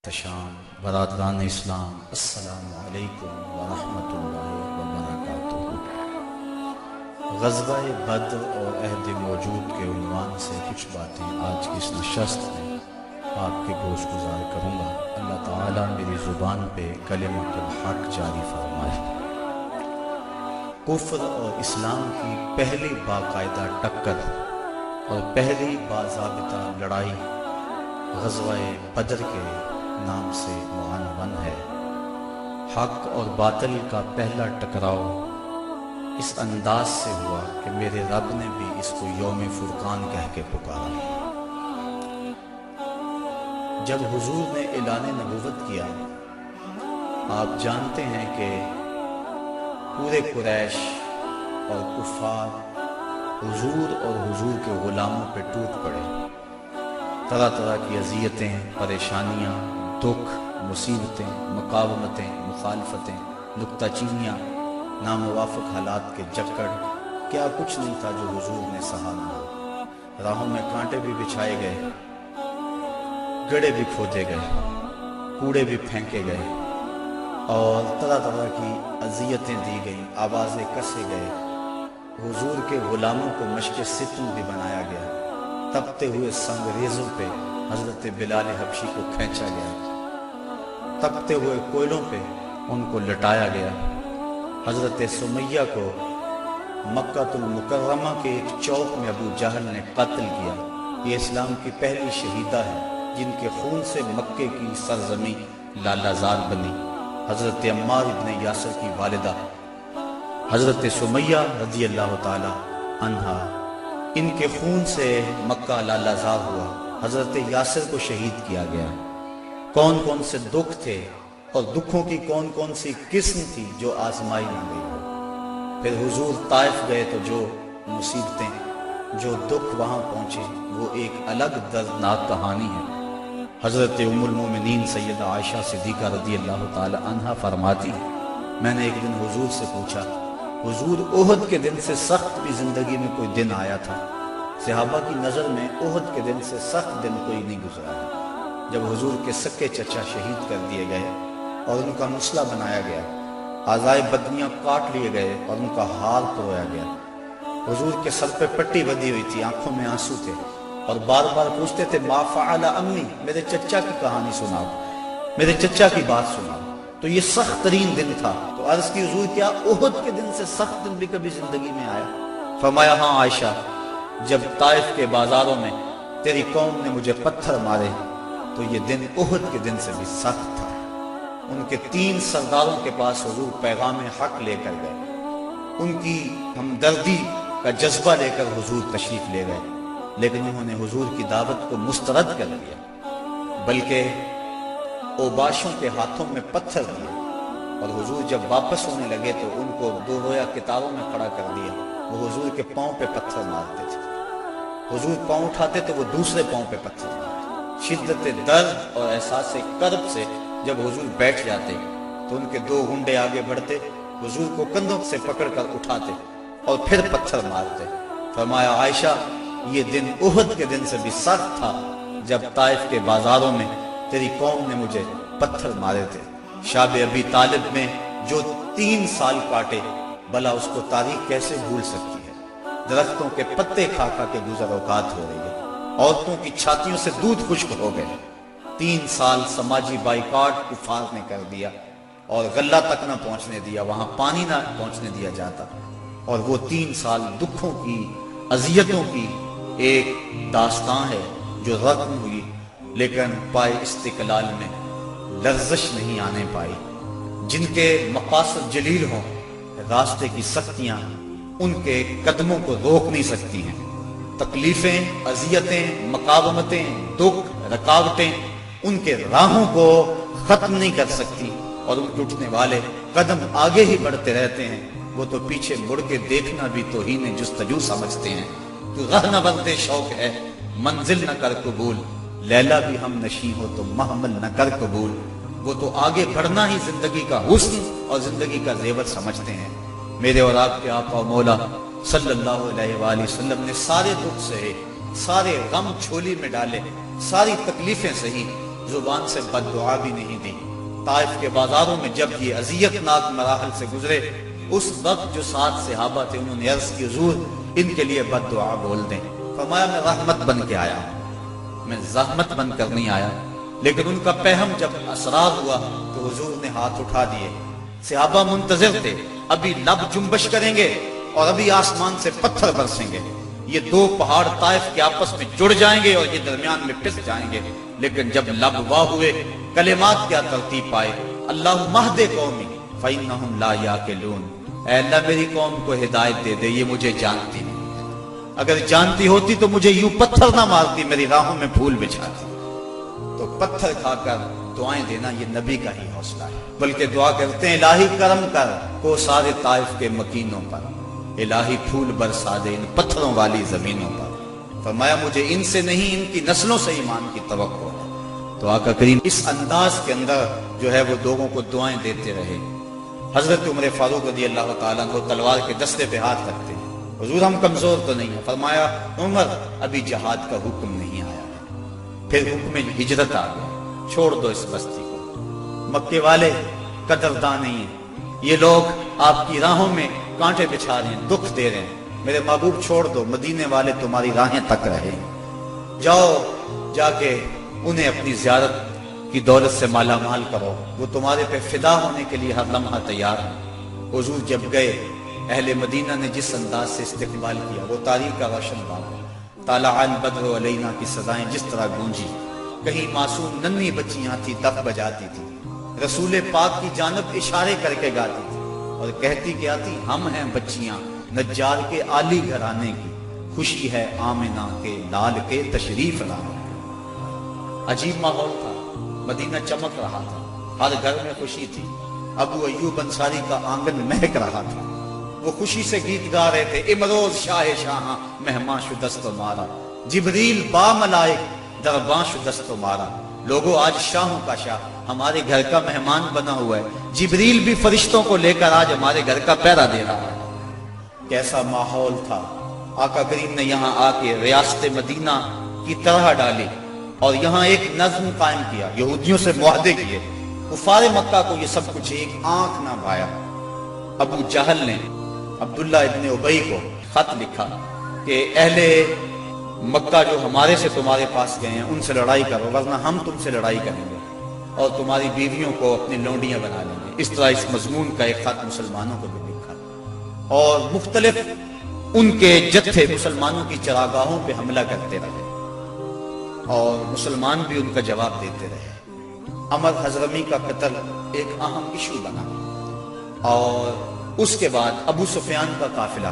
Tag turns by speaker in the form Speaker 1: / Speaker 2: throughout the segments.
Speaker 1: تشام برادران اسلام، السلام علیکم ورحمۃ اللہ وبرکاتہ۔ غزوہ بدر اور عہد موجود کے عنوان سے کچھ باتیں آج کی اس نشست میں آپ کے گوش گزار کروں گا۔ اللہ تعالیٰ میری زبان پہ کلمۃ الحق جاری فرمائے۔ کفر اور اسلام کی پہلی باقاعدہ ٹکر اور پہلی باضابطہ لڑائی غزوہ بدر کے نام سے معنون ہے۔ حق اور باطل کا پہلا ٹکراؤ اس انداز سے ہوا کہ میرے رب نے بھی اس کو یوم فرقان کہہ کے پکارا۔ جب حضور نے اعلان نبوت کیا، آپ جانتے ہیں کہ پورے قریش اور کفار حضور اور حضور کے غلاموں پہ ٹوٹ پڑے۔ طرح طرح کی اذیتیں، پریشانیاں، دکھ، مصیبتیں، مقاومتیں، مخالفتیں، نکتہ چینیاں، ناموافق حالات کے جکڑ، کیا کچھ نہیں تھا جو حضور نے سہا نہ ہو۔ راہوں میں کانٹے بھی بچھائے گئے، گڑھے بھی کھودے گئے، کوڑے بھی پھینکے گئے، اور طرح طرح کی اذیتیں دی گئیں، آوازیں کسے گئے۔ حضور کے غلاموں کو مشق ستم بھی بنایا گیا۔ تپتے ہوئے سنگریزوں پہ حضرت بلال حبشی کو کھینچا گیا، تپتے ہوئے کوئلوں پہ ان کو لٹایا گیا۔ حضرت سمیہ کو مکہ المکرمہ کے ایک چوک میں ابو جہل نے قتل کیا۔ یہ اسلام کی پہلی شہیدہ ہے جن کے خون سے مکے کی سرزمین لالہ زار بنی۔ حضرت عمار ابن یاسر کی والدہ حضرت سمیہ رضی اللہ تعالی عنہا، ان کے خون سے مکہ لالہ زار ہوا۔ حضرت یاسر کو شہید کیا گیا۔ کون کون سے دکھ تھے اور دکھوں کی کون کون سی قسم تھی جو آزمائی نہ گئی ہو۔ پھر حضور طائف گئے تو جو مصیبتیں، جو دکھ وہاں پہنچے، وہ ایک الگ دردناک کہانی ہے۔ حضرت ام المومنین سیدہ عائشہ صدیقہ رضی اللہ تعالی عنہا فرماتی، میں نے ایک دن حضور سے پوچھا، حضور احد کے دن سے سخت بھی زندگی میں کوئی دن آیا تھا؟ صحابہ کی نظر میں احد کے دن سے سخت دن کوئی نہیں گزرا ہے۔ جب حضور کے سکے چچا شہید کر دیے گئے اور ان کا مسلح بنایا گیا، اعضائے بدنیاں کاٹ لیے گئے اور ان کا ہار پرویا گیا، حضور کے سر پہ پٹی بندھی ہوئی تھی، آنکھوں میں آنسو تھے، اور بار بار پوچھتے تھے ما فعل امی، میرے چچا کی کہانی سناؤ، میرے چچا کی بات سناؤ۔ تو یہ سخت ترین دن تھا۔ تو عرض کی حضور کیا احد کے دن سے سخت دن بھی کبھی زندگی میں آیا؟ فرمایا ہاں عائشہ، جب طائف کے بازاروں میں تیری قوم نے مجھے پتھر مارے تو یہ دن احد کے دن سے بھی سخت تھا۔ ان کے 3 سرداروں کے پاس حضور پیغام حق لے کر گئے، ان کی ہمدردی کا جذبہ لے کر حضور تشریف لے گئے، لیکن انہوں نے حضور کی دعوت کو مسترد کر دیا، بلکہ اوباشوں کے ہاتھوں میں پتھر دیے، اور حضور جب واپس ہونے لگے تو ان کو 2 رویا کتاروں میں کھڑا کر دیا۔ وہ حضور کے پاؤں پہ پتھر مارتے تھے، حضور پاؤں اٹھاتے تو وہ دوسرے پاؤں پہ پتھر مارتے۔ شدت درد اور احساس کرب سے جب حضور بیٹھ جاتے تو ان کے 2 گنڈے آگے بڑھتے، حضور کو کندھوں سے پکڑ کر اٹھاتے اور پھر پتھر مارتے۔ فرمایا عائشہ، یہ دن احد کے دن سے بھی سخت تھا جب طائف کے بازاروں میں تیری قوم نے مجھے پتھر مارے تھے۔ شاب ابی طالب میں جو 3 سال کاٹے، بھلا اس کو تاریخ کیسے بھول سکتی ہے؟ درختوں کے پتے کھا کھا کے گزر اوقات ہو رہی ہے، عورتوں کی چھاتیوں سے دودھ خشک ہو گئے۔ 3 سال سماجی بائیکاٹ کفار نے کر دیا اور غلہ تک نہ پہنچنے دیا، وہاں پانی نہ پہنچنے دیا جاتا، اور وہ 3 سال دکھوں کی، اذیتوں کی ایک داستان ہے جو رقم ہوئی، لیکن پائے استقلال میں لرزش نہیں آنے پائی۔ جن کے مقاصد جلیل ہوں، راستے کی سختیاں ان کے قدموں کو روک نہیں سکتی ہیں۔ تکلیفیں، اذیتیں، مقاومتیں، دکھ، رکاوٹیں ان کے راہوں کو ختم نہیں کر سکتی، اور ان کے اٹھنے والے قدم آگے ہی بڑھتے رہتے ہیں۔ وہ تو پیچھے مڑ کے دیکھنا بھی توہین جستجو سمجھتے ہیں۔ تو راہ نہ بندے شوق ہے، منزل نہ کر قبول، لیلا بھی ہم نشیں ہو تو محمل نہ کر قبول۔ وہ تو آگے بڑھنا ہی زندگی کا حسن اور زندگی کا زیور سمجھتے ہیں۔ میرے اور آپ کے آقا و مولا صلی اللہ علیہ وآلہ وسلم نے سارے دکھ سہے، سارے غم چھولی میں ڈالے، ساری تکلیفیں سہی، زبان سے بد دعا بھی نہیں دی۔ طائف کے بازاروں میں جب یہ اذیت ناک مراحل سے گزرے، اس وقت جو 7 صحابہ تھے انہوں نے عرض کی حضور ان کے لیے بد دعا بول دیں۔ فرمایا میں رحمت بن کے آیا، میں زحمت بن کر نہیں آیا۔ لیکن ان کا پہم جب اسرار ہوا تو حضور نے ہاتھ اٹھا دیے۔ صحابہ منتظر تھے، ابھی لب جنبش کریں گے اور ابھی آسمان سے پتھر برسیں گے، یہ 2 پہاڑ طائف کے آپس میں جڑ جائیں گے اور یہ درمیان میں پس جائیں گے۔ لیکن جب لب واہ ہوئے، کلمات کیا ترتیب پائے، اللہم اہد قومی فإنہم لا یعقلون، اے اللہ میری قوم کو ہدایت دے دے، یہ مجھے جانتی نہیں، اگر جانتی ہوتی تو مجھے یوں پتھر نہ مارتی، میری راہوں میں پھول بچھاتی۔ تو پتھر کھا کر دعائیں دینا یہ نبی کا ہی حوصلہ ہے، بلکہ دعا کرتے ہیں الہی کرم کر کو سارے طائف کے مکینوں پر، الہی پھول برسا دے ان پتھروں والی زمینوں پر۔ فرمایا مجھے ان سے نہیں ان کی نسلوں سے ایمان کی توقع ہے۔ تو آقا کریم اس انداز کے اندر جو ہے وہ لوگوں کو دعائیں دیتے رہے۔ حضرت عمر فاروق رضی اللہ تعالیٰ عنہ تلوار کے دستے پہ ہاتھ رکھتے ہیں، حضور ہم کمزور تو نہیں ہیں۔ فرمایا عمر ابھی جہاد کا حکم نہیں آیا ہے، پھر حکم ہجرت آ گیا، چھوڑ دو اس بستی کو، مکے والے قدردان نہیں ہیں، یہ لوگ آپ کی راہوں میں کانٹے بچھا رہے ہیں، دکھ دے رہے ہیں، میرے محبوب چھوڑ دو، مدینے والے تمہاری راہیں تک رہے، جاؤ جا کے انہیں اپنی زیارت کی دولت سے مالا مال کرو، وہ تمہارے پہ فدا ہونے کے لیے ہر لمحہ تیار ہیں۔ حضور جب گئے، اہل مدینہ نے جس انداز سے استقبال کیا وہ تاریخ کا روشن باب ہے۔ طالع البدر علینا کی سزائیں جس طرح گونجی، کہیں معصوم ننھی بچیاں تھی دف بجاتی تھی، رسول پاک کی جانب اشارے کر کے گاتی تھی اور کہتی کیا تھی، ہم ہیں بچیاں نجار کے عالی گھرانے کی، خوشی ہے آمنہ کے لال کے تشریف لانے۔ عجیب ماحول تھا، مدینہ چمک رہا تھا، ہر گھر میں خوشی تھی، ابو ایوب انصاری کا آنگن مہک رہا تھا، وہ خوشی سے گیت گا رہے تھے، امروز شاہ شاہاں مہمان شدست مارا، جبریل با ملائک درباں شدست مارا۔ لوگوں آج شاہوں کا شاہ ہمارے گھر کا مہمان بنا ہوا ہے، جبریل بھی فرشتوں کو لے کر آج ہمارے گھر کا پہرا دے رہا ہے۔ کیسا ماحول تھا۔ آقا کریم نے یہاں آ کے ریاست مدینہ کی طرح ڈالی اور یہاں ایک نظم قائم کیا، یہودیوں سے معاہدے کیے، کفار مکہ کو یہ سب کچھ ایک آنکھ نہ بھایا۔ ابو جہل نے عبداللہ ابن ابی کو خط لکھا کہ اہل مکہ جو ہمارے سے تمہارے پاس گئے ہیں ان سے لڑائی کرو، ورنہ ہم تم سے لڑائی کریں گے اور تمہاری بیویوں کو اپنی لونڈیاں بنا لیں گے۔ اس طرح اس مضمون کا ایک خط مسلمانوں کو بھی لکھا اور مختلف ان کے جتھے مسلمانوں کی چراگاہوں پہ حملہ کرتے رہے اور مسلمان بھی ان کا جواب دیتے رہے۔ عمر حضرمی کا قتل ایک اہم ایشو بنا اور اس کے بعد ابو سفیان کا قافلہ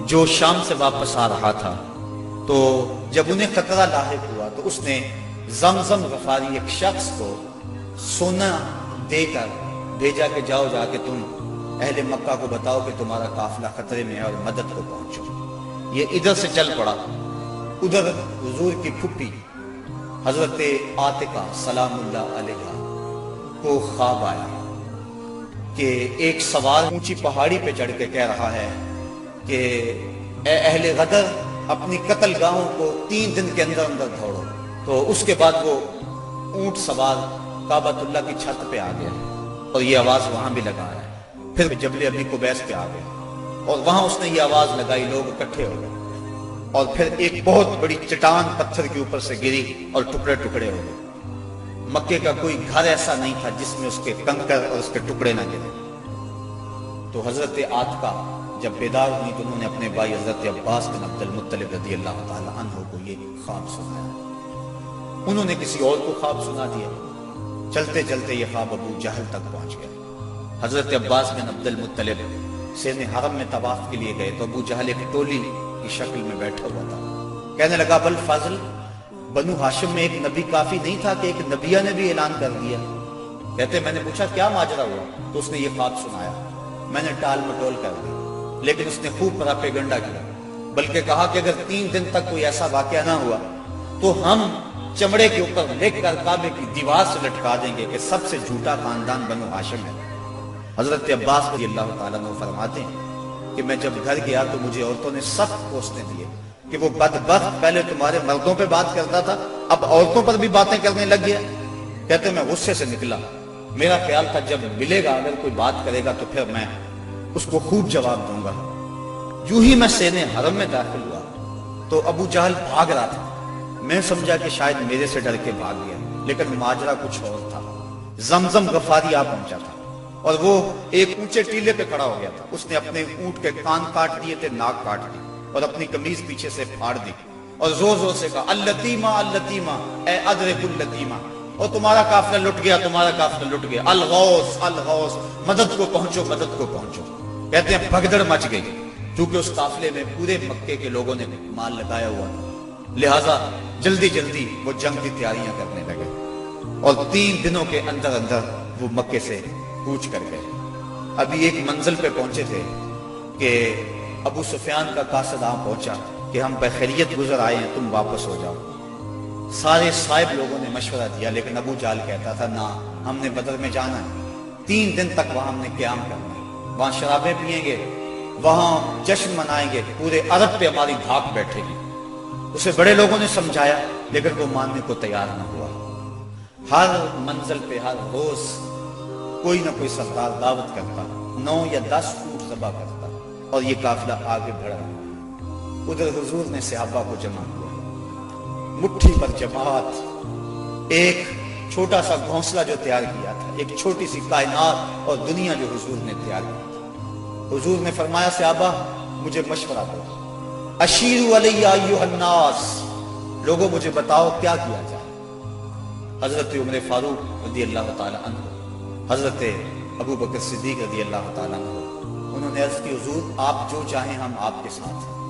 Speaker 1: جو شام سے واپس آ رہا تھا، تو جب انہیں خطرہ لاحق ہوا تو اس نے زمزم غفاری ایک شخص کو سونا دے کر بھیجا کہ جاؤ جا کے تم اہل مکہ کو بتاؤ کہ تمہارا قافلہ خطرے میں ہے اور مدد کو پہنچو۔ یہ ادھر سے چل پڑا، ادھر حضور کی پھپھی حضرت عاتقہ سلام اللہ علیہ کو خواب آیا کہ ایک سوار اونچی پہاڑی پہ چڑھ کے کہہ رہا ہے کہ اے اہل غدر اپنی قتل گاہوں کو 3 دن کے اندر اندر دوڑو۔ تو اس کے بعد وہ اونٹ سوار کعبۃ اللہ کی چھت پہ آ گیا اور یہ آواز وہاں بھی لگا ہے، پھر جبل ابی قبیس پہ آ گیا اور وہاں اس نے یہ آواز لگائی، لوگ اکٹھے ہو گئے اور پھر ایک بہت بڑی چٹان پتھر کے اوپر سے گری اور ٹکڑے ٹکڑے ہو گئے۔ مکے کا کوئی گھر ایسا نہیں تھا جس میں اس کے کنکر اور اس کے ٹکڑے نہ گرے۔ تو حضرت عاتقہ جب بیدار ہوئی تو انہوں نے اپنے بھائی حضرت عباس بن عبد المطلب رضی اللہ تعالی عنہ کو یہ خواب سنایا، انہوں نے کسی اور کو خواب سنا دیا، چلتے چلتے یہ خواب ابو جہل تک پہنچ گیا۔ حضرت عباس بن عبد المطلب سین حرم میں طواف کے لیے گئے تو ابو جہل ایک ٹولی کی شکل میں بیٹھا ہوا تھا، کہنے لگا بل فضل بنو ہاشم میں ایک نبی کافی نہیں تھا کہ ایک نبیہ نے بھی اعلان کر دیا؟ کہتے میں نے پوچھا کیا ماجرا ہوا؟ تو اس نے یہ خواب سنایا، میں نے ٹال مٹول کر دی، لیکن اس نے خوب پراپیگنڈا کیا، بلکہ کہا کہ اگر 3 دن تک کوئی ایسا واقعہ نہ ہوا تو ہم چمڑے کے اوپر لکھ کر کعبے کی دیوار سے لٹکا دیں گے کہ سب سے جھوٹا خاندان بنو ہاشم ہے۔ حضرت عباس رضی اللہ تعالیٰ عنہ فرماتے ہیں کہ میں جب گھر گیا تو مجھے عورتوں نے سخت کوسنے دیے کہ وہ بدبخت پہلے تمہارے مردوں پہ بات کرتا تھا اب عورتوں پر بھی باتیں کرنے لگ گیا۔ کہتے میں غصے سے نکلا، میرا خیال تھا جب ملے گا اگر کوئی بات کرے گا تو پھر میں اس کو خوب جواب دوں گا۔ یوں ہی میں سینے حرم میں داخل ہوا تو ابو جہل بھاگ رہا تھا۔ میں سمجھا کہ شاید میرے سے ڈر کے بھاگ گیا، لیکن ماجرا کچھ اور تھا۔ زمزم غفاری آ پہنچا تھا اور وہ ایک اونچے ٹیلے پہ کھڑا ہو گیا تھا۔ اس نے اپنے اونٹ کے کان کاٹ دیے تھے، ناک کاٹ دی اور اپنی قمیض پیچھے سے پھاڑ دی اور زور زور سے کہا اللتیمہ اللتیمہ، اے ادرک اللتیمہ، اور تمہارا قافلہ لٹ گیا، تمہارا قافلہ لٹ گیا، الغوث الغوث، مدد کو پہنچو، مدد کو پہنچو۔ کہتے ہیں بھگدڑ مچ گئی، کیونکہ اس قافلے میں پورے مکے کے لوگوں نے مال لگایا ہوا تھا، لہٰذا جلدی جلدی وہ جنگ کی تیاریاں کرنے لگے اور 3 دنوں کے اندر اندر وہ مکے سے کوچ کر گئے۔ ابھی ایک منزل پہ پہنچے تھے کہ ابو سفیان کا قاصد آ پہنچا کہ ہم بخیریت گزر آئے ہیں، تم واپس ہو جاؤ۔ سارے صاحب لوگوں نے مشورہ دیا، لیکن ابو جہل کہتا تھا نہ، ہم نے بدر میں جانا ہے، 3 دن تک وہاں ہم نے قیام کرنا ہے، وہاں شرابیں پیئیں گے، وہاں جشن منائیں گے، پورے عرب پہ ہماری دھاک بیٹھے گی۔ اسے بڑے لوگوں نے سمجھایا لیکن وہ ماننے کو تیار نہ ہوا۔ ہر منزل پہ ہر روز کوئی نہ کوئی سردار دعوت کرتا، 9 یا 10 اونٹ ذبح کرتا اور یہ قافلہ آگے بڑھا۔ ادھر حضور نے صحابہ کو جمع کیا، مٹھی پر جماعت، ایک چھوٹا سا گھونسلہ جو تیار کیا تھا، ایک چھوٹی سی کائنات اور دنیا جو حضور نے تیار کی تھی۔ حضور نے فرمایا صحابہ مجھے مشورہ دو، اشیروا علی ایھا الناس، لوگوں مجھے بتاؤ کیا کیا جائے۔ حضرت عمر فاروق رضی اللہ تعالی عنہ، حضرت ابو بکر صدیق رضی اللہ تعالی عنہ، انہوں نے عرض کی حضور آپ جو چاہیں ہم آپ کے ساتھ ہیں۔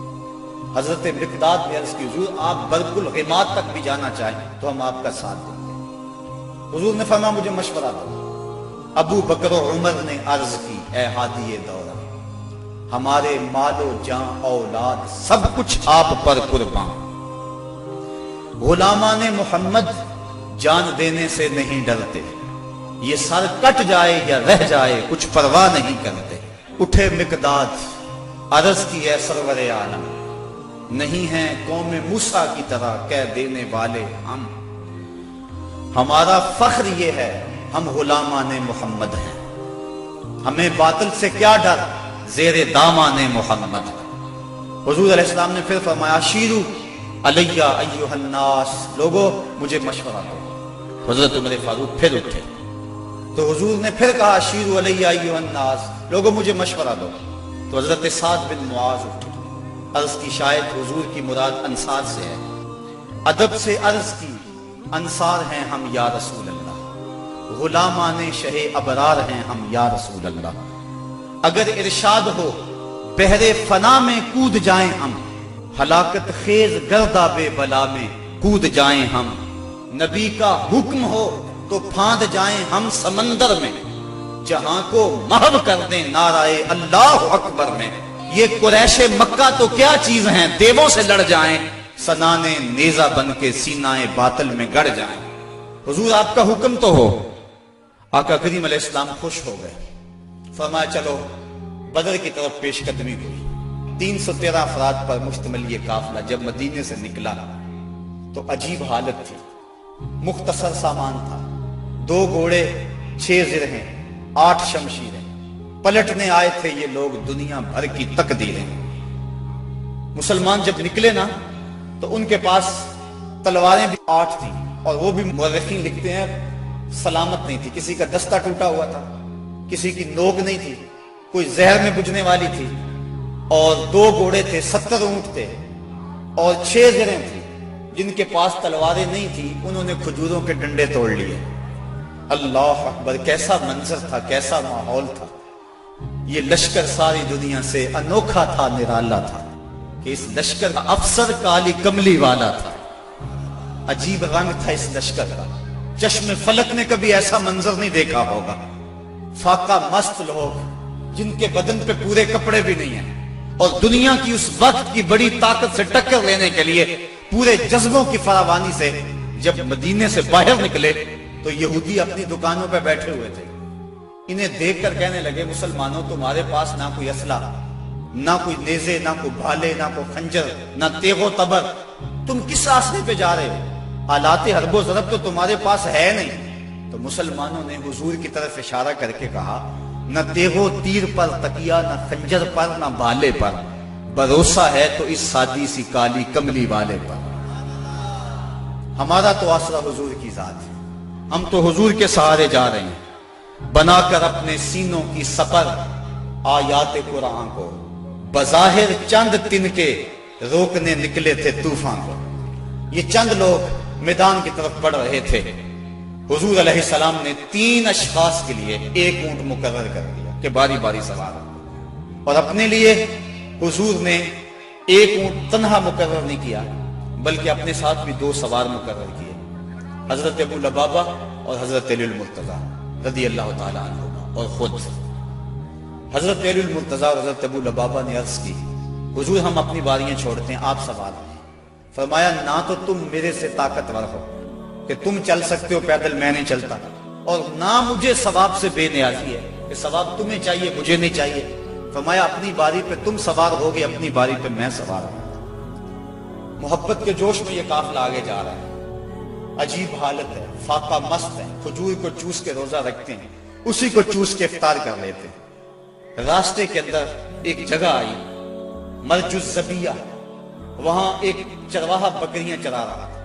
Speaker 1: حضرت مقداد نے عرض کی حضور آپ برق الغماد تک بھی جانا چاہیں تو ہم آپ کا ساتھ دیں گے۔ حضور نے فرمایا مجھے مشورہ دو۔ ابو بکر و عمر نے عرض کی اے ہادی دورہ، ہمارے مال و جان اولاد سب کچھ آپ پر قربان، غلامان محمد جان دینے سے نہیں ڈرتے، یہ سر کٹ جائے یا رہ جائے کچھ پرواہ نہیں کرتے۔ اٹھے مقداد، عرض کی اے سرور عالم، نہیں ہیں قوم موسیٰ کی طرح کہہ دینے والے ہم، ہمارا فخر یہ ہے ہم غلامان محمد ہیں، ہمیں باطل سے کیا ڈر، زیر دامان محمد۔ حضور علیہ السلام نے پھر فرمایا شیرو علی ایھا الناس، لوگوں مجھے مشورہ دو۔ حضرت عمر فاروق پھر اٹھے تو حضور نے پھر کہا شیرو علی ایھا الناس، لوگوں مجھے مشورہ دو۔ تو حضرت سعد بن معاذ اٹھے، عرض کی شاید حضور کی مراد انصار سے ہے، ادب سے عرض کی انصار ہیں ہم یا رسول اللہ، غلامان شہ ابرار ہیں ہم یا رسول اللہ، اگر ارشاد ہو بحر فنا میں کود جائیں ہم، ہلاکت خیز گرداب بلا میں کود جائیں ہم، نبی کا حکم ہو تو پھاند جائیں ہم سمندر میں، جہاں کو محو کر دیں نعرہ اللہ اکبر میں، یہ قریش مکہ تو کیا چیز ہیں، دیووں سے لڑ جائیں، سنانے نیزہ بن کے سینہ باطل میں گڑ جائیں۔ حضور آپ کا حکم تو ہو۔ آقا کریم علیہ السلام خوش ہو گئے، فرمایا چلو بدر کی طرف پیش قدمی ہوئی۔ 313 افراد پر مشتمل یہ قافلہ جب مدینے سے نکلا تو عجیب حالت تھی، مختصر سامان تھا، 2 گھوڑے، 6 زرہیں، 8 شمشیریں، پلٹنے آئے تھے یہ لوگ دنیا بھر کی تقدیریں۔ مسلمان جب نکلے نا تو ان کے پاس تلواریں بھی 8 تھیں، اور وہ بھی مورخین لکھتے ہیں سلامت نہیں تھی، کسی کا دستہ ٹوٹا ہوا تھا، کسی کی نوک نہیں تھی، کوئی زہر میں بجھنے والی تھی، اور 2 گھوڑے تھے، 70 اونٹ تھے، اور 6 زریں تھی۔ جن کے پاس تلواریں نہیں تھی انہوں نے کھجوروں کے ڈنڈے توڑ لیے۔ اللہ اکبر، کیسا منظر تھا، کیسا ماحول تھا۔ یہ لشکر ساری دنیا سے انوکھا تھا، نرالا تھا کہ اس لشکر کا افسر کالی کملی والا تھا، عجیب رنگ تھا اس لشکر کا، چشم فلک نے کبھی ایسا منظر نہیں دیکھا ہوگا۔ فاقہ مست لوگ جن کے بدن پہ پورے کپڑے بھی نہیں ہیں، اور دنیا کی اس وقت کی بڑی طاقت سے ٹکر لینے کے لیے پورے جذبوں کی فراوانی سے جب مدینے سے باہر نکلے تو یہودی اپنی دکانوں پہ بیٹھے ہوئے تھے۔ انہیں دیکھ کر کہنے لگے مسلمانوں تمہارے پاس نہ کوئی اسلحہ، نہ کوئی نیزے، نہ کوئی بھالے، نہ کوئی خنجر، نہ تیغ و تبر، تم کس راستے پہ جا رہے ہو؟ آلات حرب و ضرب تو تمہارے پاس ہے نہیں، تو مسلمانوں نے حضور کی طرف اشارہ کر کے کہا نہ تیغو تیر پر تکیہ، نہ خنجر پر، نہ بالے پر، بھروسہ ہے تو اس سادی سی کالی کملی والے پر۔ ہمارا تو آسرا حضور کی ذات ہے، ہم تو حضور کے سہارے جا رہے ہیں، بنا کر اپنے سینوں کی سپر آیات قرآن کو، بظاہر چند تن کے روکنے نکلے تھے طوفان کو۔ یہ چند لوگ میدان کی طرف بڑھ رہے تھے، حضور علیہ السلام نے 3 اشخاص کے لیے ایک اونٹ مقرر کر دیا کہ باری باری سوار، اور اپنے لیے حضور نے ایک اونٹ تنہا مقرر نہیں کیا بلکہ اپنے ساتھ بھی 2 سوار مقرر کیے، حضرت ابو لبابہ اور حضرت علی المرتضیٰ رضی اللہ تعالی عنہ، اور خود حضرت علی المرتضیٰ اور حضرت ابو لبابہ نے عرض کی حضور ہم اپنی باریاں چھوڑتے ہیں، آپ سوار ہیں۔ فرمایا نہ تو تم میرے سے طاقتور ہو کہ تم چل سکتے ہو پیدل، میں نہیں چلتا، اور نہ مجھے ثواب سے بے نیازی ہے کہ ثواب تمہیں چاہیے مجھے نہیں چاہیے۔ فرمایا اپنی باری پہ تم سوار ہوگے، اپنی باری پہ میں سوار ہوں۔ محبت کے جوش میں یہ قافلہ آگے جا رہا ہے، عجیب حالت ہے، فاقہ مست ہے، کھجور کو چوس کے روزہ رکھتے ہیں، اسی کو چوس کے افطار کر لیتے ہیں۔ راستے کے اندر ایک جگہ آئی مرج الزبیہ، وہاں ایک چرواہا بکریاں چرا رہا تھا۔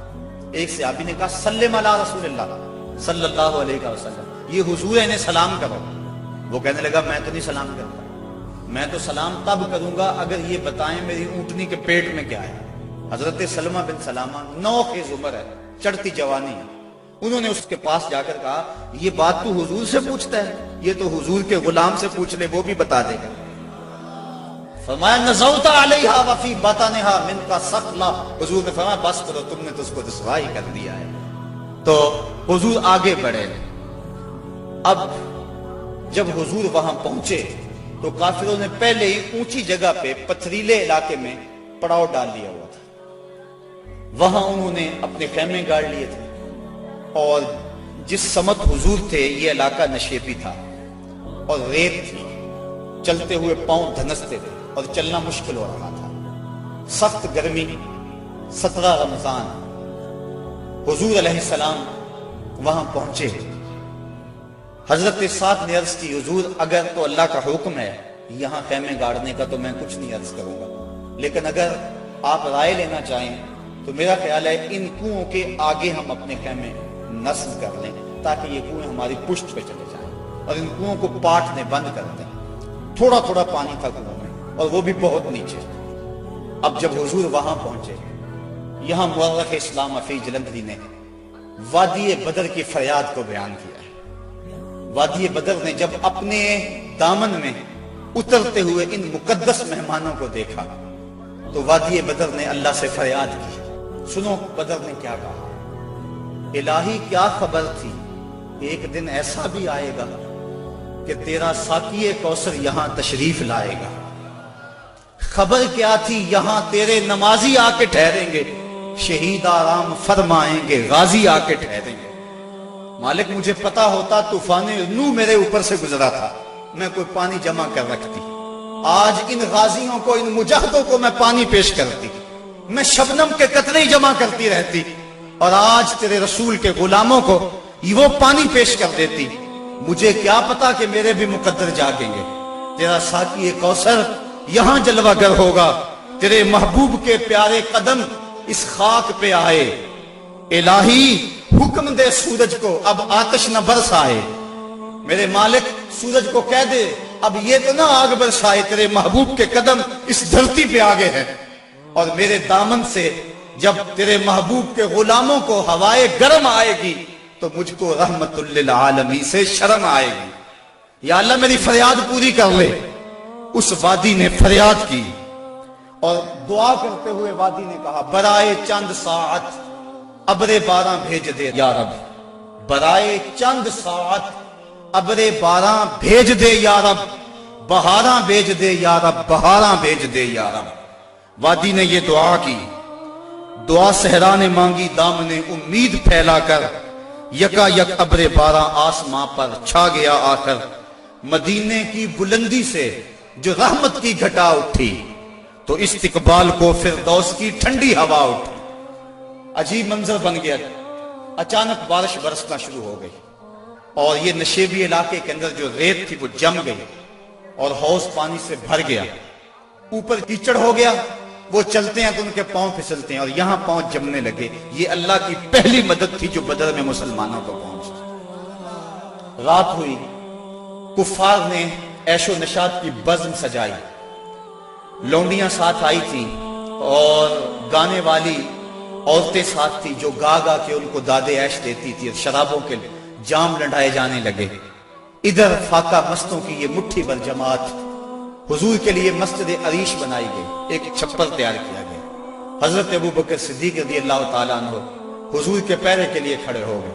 Speaker 1: ایک صحابی نے کہا سلم علی رسول اللہ صلی اللہ علیہ وسلم، یہ حضور ہے انہیں سلام کرو۔ وہ کہنے لگا میں تو نہیں سلام کرتا، میں تو سلام تب کروں گا اگر یہ بتائیں میری اونٹنی کے پیٹ میں کیا ہے۔ حضرت سلمہ بن سلامہ 9 خیز عمر ہے، چڑھتی جوانی ہے، انہوں نے اس کے پاس جا کر کہا یہ بات تو حضور سے پوچھتا ہے، یہ تو حضور کے غلام سے پوچھ لے وہ بھی بتا دے گا۔ فرمایا نزوت علیہا وفی بطنہا منک ثقلا، حضور نے فرمایا بس کرو تم نے تو اس کو رسوائی کر دیا ہے۔ تو حضور آگے بڑھے۔ اب جب حضور وہاں پہنچے تو کافروں نے پہلے ہی اونچی جگہ پہ پتھریلے علاقے میں پڑاؤ ڈال لیا ہوا تھا، وہاں انہوں نے اپنے خیمے گاڑ لیے تھے، اور جس سمت حضور تھے یہ علاقہ نشیبی تھا اور ریت تھی، چلتے ہوئے پاؤں دھنستے تھے اور چلنا مشکل ہو رہا تھا، سخت گرمی، 17 رمضان۔ حضور علیہ السلام وہاں پہنچے، حضرت سعد نے عرض کی حضور اگر تو اللہ کا حکم ہے یہاں خیمے گاڑنے کا تو میں کچھ نہیں عرض کروں گا، لیکن اگر آپ رائے لینا چاہیں تو میرا خیال ہے ان کنووں کے آگے ہم اپنے خیمے نصب کر لیں تاکہ یہ کنویں ہماری پشت پہ چلے جائیں، اور ان کنووں کو پاٹ دیں، بند کر دیں۔ تھوڑا تھوڑا پانی تھا کنووں میں اور وہ بھی بہت نیچے۔ اب جب حضور وہاں پہنچے، یہاں مورخ اسلام حفیظ جلندری نے وادی بدر کی فریاد کو بیان کیا ہے۔ وادی بدر نے جب اپنے دامن میں اترتے ہوئے ان مقدس مہمانوں کو دیکھا تو وادی بدر نے اللہ سے فریاد کی۔ سنو بدر نے کیا کہا، الہی کیا خبر تھی ایک دن ایسا بھی آئے گا کہ تیرا ساقی کوثر یہاں تشریف لائے گا، خبر کیا تھی یہاں تیرے نمازی آ کے ٹھہریں گے، شہید آرام فرمائیں گے، غازی آ کے ٹھہریں گے۔ مالک مجھے پتا ہوتا طوفان نوح میرے اوپر سے گزرا تھا، میں کوئی پانی جمع کر رکھتی، آج ان غازیوں کو، ان مجاہدوں کو میں پانی پیش کرتی، میں شبنم کے قطرے جمع کرتی رہتی، اور آج تیرے رسول کے غلاموں کو وہ پانی پیش کر دیتی۔ مجھے کیا پتا کہ میرے بھی مقدر جاگیں گے، تیرا ساقی کوثر یہاں جلوہ گر ہوگا، تیرے محبوب کے پیارے قدم اس خاک پہ آئے، الہی حکم دے سورج کو اب آتش نہ برسائے، میرے مالک سورج کو کہہ دے اب یہ تو نہ آگ برسائے، تیرے محبوب کے قدم اس دھرتی پہ آگے ہیں، اور میرے دامن سے جب تیرے محبوب کے غلاموں کو ہوائے گرم آئے گی تو مجھ کو رحمت للعالمین سے شرم آئے گی، یا اللہ میری فریاد پوری کر لے۔ اس وادی نے فریاد کی اور دعا کرتے ہوئے وادی نے کہا برائے چند ساعت ابر بارہ بھیج دے یا رب، برائے چند ساعت ابر بارہ بھیج دے یا رب، بہاراں بھیج دے یا رب، بہاراں بھیج دے یا رب۔ وادی نے یہ دعا کی، دعا صحرا نے مانگی دامن امید پھیلا کر، یکا یک ابر بارہ آسماں پر چھا گیا آ کر، مدینے کی بلندی سے جو رحمت کی گھٹا اٹھی تو استقبال کو فردوس کی ٹھنڈی ہوا اٹھی۔ عجیب منظر بن گیا، اچانک بارش برسنا شروع ہو گئی، اور یہ نشیبی علاقے کے اندر جو ریت تھی وہ جم گئی اور حوض پانی سے بھر گیا، اوپر کیچڑ ہو گیا، وہ چلتے ہیں تو ان کے پاؤں پھسلتے ہیں اور یہاں پاؤں جمنے لگے۔ یہ اللہ کی پہلی مدد تھی جو بدر میں مسلمانوں کو پہنچی۔ رات ہوئی، کفار نے عیش و نشاط کی بزم سجائی، لونڈیاں ساتھ آئی تھیں اور گانے والی عورتیں ساتھ تھی جو گا گا کے ان کو داد عیش دیتی تھی، اور شرابوں کے جام لڑائے جانے لگے۔ ادھر فاقہ مستوں کی یہ مٹھی بھر جماعت، حضور کے لیے مسجد عریش بنائی گئی، ایک چھپر تیار کیا گیا۔ حضرت ابو بکر صدیق رضی اللہ تعالیٰ عنہ حضور کے پیرے کے لیے کھڑے ہو گئے۔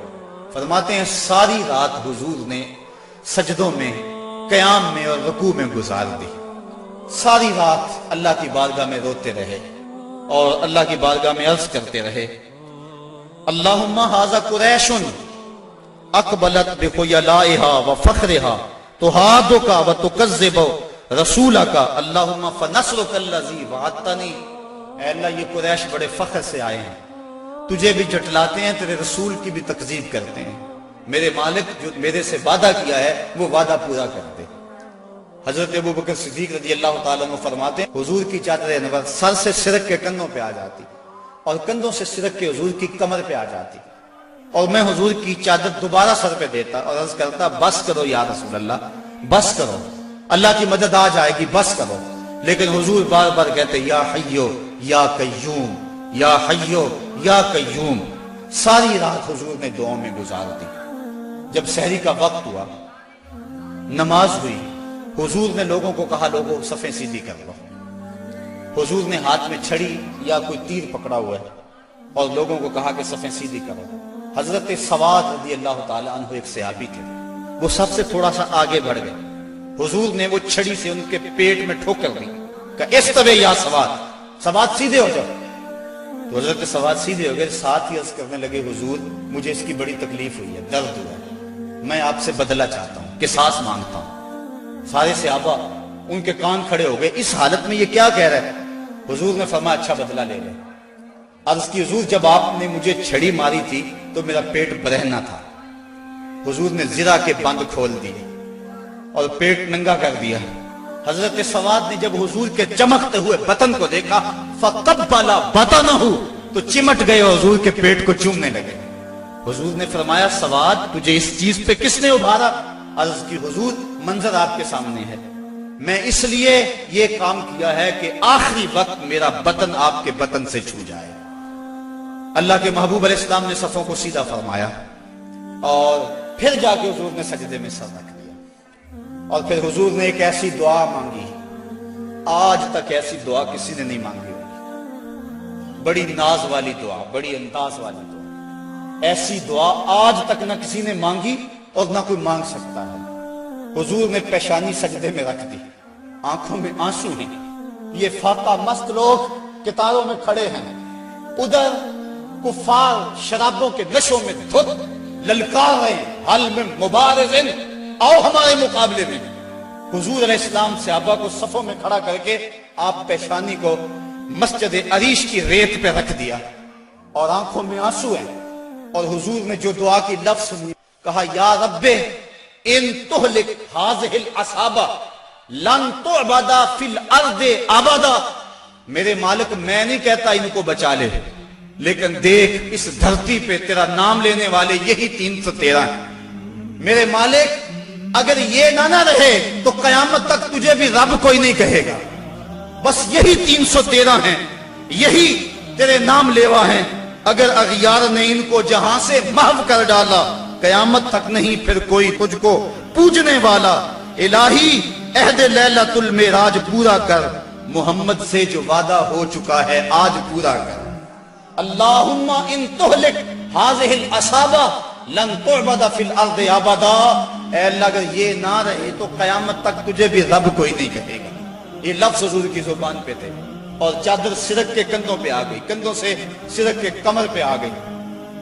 Speaker 1: فرماتے ہیں ساری رات حضور نے سجدوں میں، قیام میں اور رکوع میں گزار دی۔ ساری رات اللہ کی بارگاہ میں روتے رہے اور اللہ کی بارگاہ میں عرض کرتے رہے، اللہم ھذا قریش اقبلت بخیلائہا وفخرہا تحادک وتکذب رسولک اللہم فنصرک الذی وعدتنی۔ اے اللہ یہ قریش بڑے فخر سے آئے ہیں، تجھے بھی جھٹلاتے ہیں، تیرے رسول کی بھی تکذیب کرتے ہیں، میرے مالک جو میرے سے وعدہ کیا ہے وہ وعدہ پورا کرتے۔ حضرت ابو بکر صدیق رضی اللہ تعالیٰ عنہ فرماتے ہیں حضور کی چادر انور سر سے سرک کے کندھوں پہ آ جاتی اور کندھوں سے سرک کے حضور کی کمر پہ آ جاتی، اور میں حضور کی چادر دوبارہ سر پہ دیتا اور عرض کرتا بس کرو یا رسول اللہ، بس کرو، اللہ کی مدد آ جائے گی، بس کرو۔ لیکن حضور بار بار کہتے یا حیو یا قیوم، یا حیو یا قیوم۔ ساری رات حضور نے دعاؤں میں گزار دی۔ جب سحری کا وقت ہوا، نماز ہوئی، حضور نے لوگوں کو کہا لوگوں صفیں سیدھی کر لو۔ حضور نے ہاتھ میں چھڑی یا کوئی تیر پکڑا ہوا ہے اور لوگوں کو کہا کہ صفیں سیدھی کرو۔ حضرت سواد رضی اللہ تعالیٰ عنہ ایک صحابی تھے، وہ سب سے تھوڑا سا آگے بڑھ گئے۔ حضور نے وہ چھڑی سے ان کے پیٹ میں ٹھوکر دی کہ استوی یا سواد، سواد سیدھے ہو جاؤ۔ تو حضرت سواد سیدھے ہو گئے، ساتھ ہی عرض کرنے لگے حضور مجھے اس کی بڑی تکلیف ہوئی ہے، درد ہوا ہے، میں آپ سے بدلہ چاہتا ہوں، قصاص مانگتا ہوں۔ سارے صحابہ ان کے کان کھڑے ہو گئے، اس حالت میں یہ کیا کہہ رہا ہے؟ حضور نے فرمایا اچھا بدلہ لے لے۔ عرض کی حضور جب آپ نے مجھے چھڑی ماری تھی تو میرا پیٹ برہنہ تھا، حضور نے زرہ کے بند کھول دیے اور پیٹ ننگا کر دیا۔ حضرت سواد نے جب حضور کے چمکتے ہوئے بطن کو دیکھا فقبل بطنہ، تو چمٹ گئے اور حضور کے پیٹ کو چومنے لگے۔ حضور نے فرمایا سواد تجھے اس چیز پہ کس نے ابھارا؟ عرض کی حضور منظر آپ کے سامنے ہے، میں اس لیے یہ کام کیا ہے کہ آخری وقت میرا بطن آپ کے بطن سے چھو جائے۔ اللہ کے محبوب علیہ السلام نے صفوں کو سیدھا فرمایا اور پھر جا کے حضور نے سجدے میں سر رکھ دیا اور پھر حضور نے ایک ایسی دعا مانگی، آج تک ایسی دعا کسی نے نہیں مانگی ہوگی، بڑی ناز والی دعا، بڑی انداز والی دعا، ایسی دعا آج تک نہ کسی نے مانگی اور نہ کوئی مانگ سکتا ہے۔ حضور نے پیشانی سجدے میں رکھ دی، آنکھوں میں آنسو ہیں، یہ فاقہ مست لوگ قطاروں میں کھڑے ہیں، ادھر کفار شرابوں کے نشوں میں دھت للکار رہے ہیں، حل میں مبارزن، آؤ ہمارے مقابلے میں۔ حضور علیہ السلام صحابہ کو صفوں میں کھڑا کر کے آپ پیشانی کو مسجد عریش کی ریت پہ رکھ دیا اور آنکھوں میں آنسو ہیں، اور حضور نے جو دعا کی لفظ سنی، کہا یا رب ان تہلک ہذہ العصابہ لن تعبد فی الارض ابدا۔ میرے مالک میں نہیں کہتا ان کو بچا لے، لیکن دیکھ اس دھرتی پہ تیرا نام لینے والے یہی 313 ہیں۔ میرے مالک اگر یہ نہ رہے تو قیامت تک تجھے بھی رب کوئی نہیں کہے گا، بس یہی 313 ہیں، یہی تیرے نام لیوا ہیں۔ اگر اغیار نے ان کو جہاں سے محو کر ڈالا، قیامت تک نہیں پھر کوئی تجھ کو پوجنے والا۔ الہی عہد لیلۃ المعراج پورا کر، محمد سے جو وعدہ ہو چکا ہے آج پورا کر۔ اللہم ان تہلک ہذہ العصابہ لن تعبد فی الارض ابدا۔ اے اللہ اگر یہ نہ رہے تو قیامت تک تجھے بھی رب کوئی نہیں کہے گا۔ یہ لفظ حضور کی زبان پہ تھے اور چادر سرک کے کندھوں پہ آ گئی، کندھوں سے سرک کے کمر پہ آ گئی۔